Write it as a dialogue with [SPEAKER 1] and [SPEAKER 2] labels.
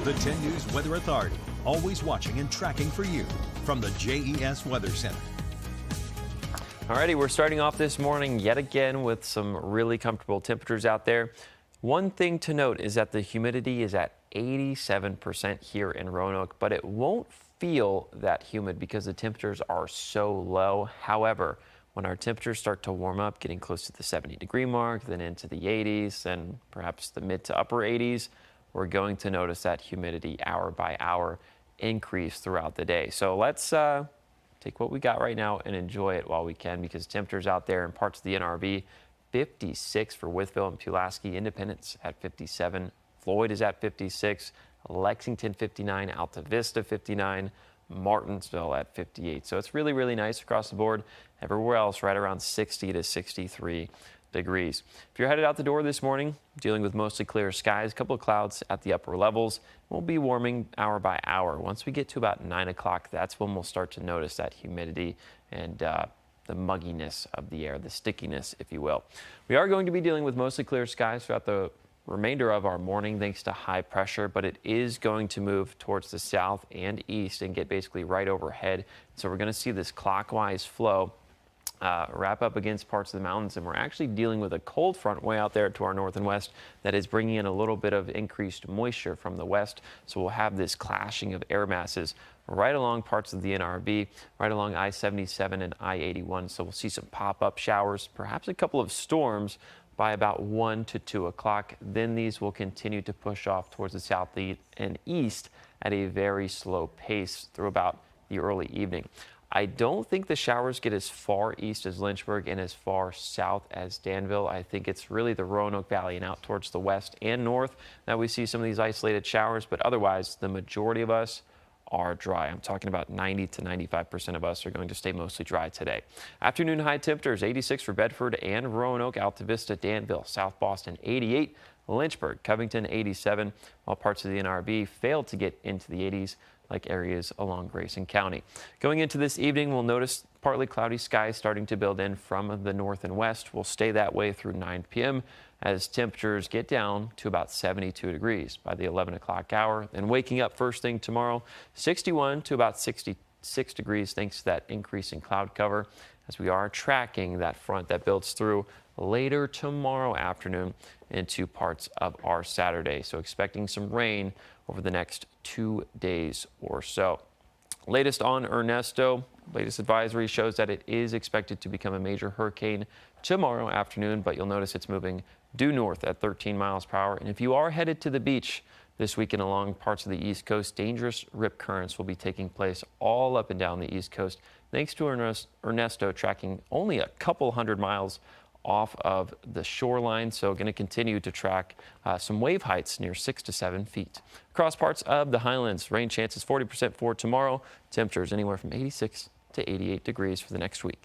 [SPEAKER 1] The 10 News Weather Authority, always watching and tracking for you from the JES Weather Center.
[SPEAKER 2] Alrighty, we're starting off this morning yet again with some really comfortable temperatures out there. One thing to note is that the humidity is at 87% here in Roanoke, but it won't feel that humid because the temperatures are so low. However, when our temperatures start to warm up, getting close to the 70-degree mark, then into the 80s, and perhaps the mid to upper 80s, we're going to notice that humidity hour by hour increase throughout the day. So let's take what we got right now and enjoy it while we can, because temperatures out there in parts of the NRV, 56 for Wytheville and Pulaski, Independence at 57, Floyd is at 56, Lexington 59, Alta Vista 59, Martinsville at 58. So it's really, really nice across the board. Everywhere else right around 60 to 63 degrees. If you're headed out the door this morning, dealing with mostly clear skies, a couple of clouds at the upper levels. We'll be warming hour by hour. Once we get to about 9 o'clock, that's when we'll start to notice that humidity and the mugginess of the air, the stickiness, if you will. We are going to be dealing with mostly clear skies throughout the remainder of our morning thanks to high pressure, but it is going to move towards the south and east and get basically right overhead. So we're going to see this clockwise flow wrap up against parts of the mountains, and we're actually dealing with a cold front way out there to our north and west that is bringing in a little bit of increased moisture from the west. So we'll have this clashing of air masses right along parts of the NRV, right along I-77 and I-81. So we'll see some pop-up showers, perhaps a couple of storms by about 1 to 2 o'clock. Then these will continue to push off towards the south and east at a very slow pace through about the early evening. I don't think the showers get as far east as Lynchburg and as far south as Danville. I think it's really the Roanoke Valley and out towards the west and north that we see some of these isolated showers, but otherwise the majority of us are dry. I'm talking about 90 to 95% of us are going to stay mostly dry today. Afternoon high temperatures, 86 for Bedford and Roanoke, Alta Vista, Danville, South Boston, 88, Lynchburg, Covington, 87, while parts of the NRV failed to get into the 80s, like areas along Grayson County. Going into this evening, we'll notice partly cloudy skies starting to build in from the north and west. We'll stay that way through 9 p.m. as temperatures get down to about 72 degrees by the 11 o'clock hour. And waking up first thing tomorrow, 61 to about 66 degrees thanks to that increase in cloud cover, as we are tracking that front that builds through later tomorrow afternoon into parts of our Saturday. So expecting some rain over the next 2 days or so. Latest on Ernesto, latest advisory shows that it is expected to become a major hurricane tomorrow afternoon, but you'll notice it's moving due north at 13 miles per hour. And if you are headed to the beach this weekend along parts of the East Coast, dangerous rip currents will be taking place all up and down the East Coast, thanks to Ernesto tracking only a couple hundred miles off of the shoreline. So going to continue to track some wave heights near 6 to 7 feet. Across parts of the Highlands, rain chances 40% for tomorrow. Temperatures anywhere from 86 to 88 degrees for the next week.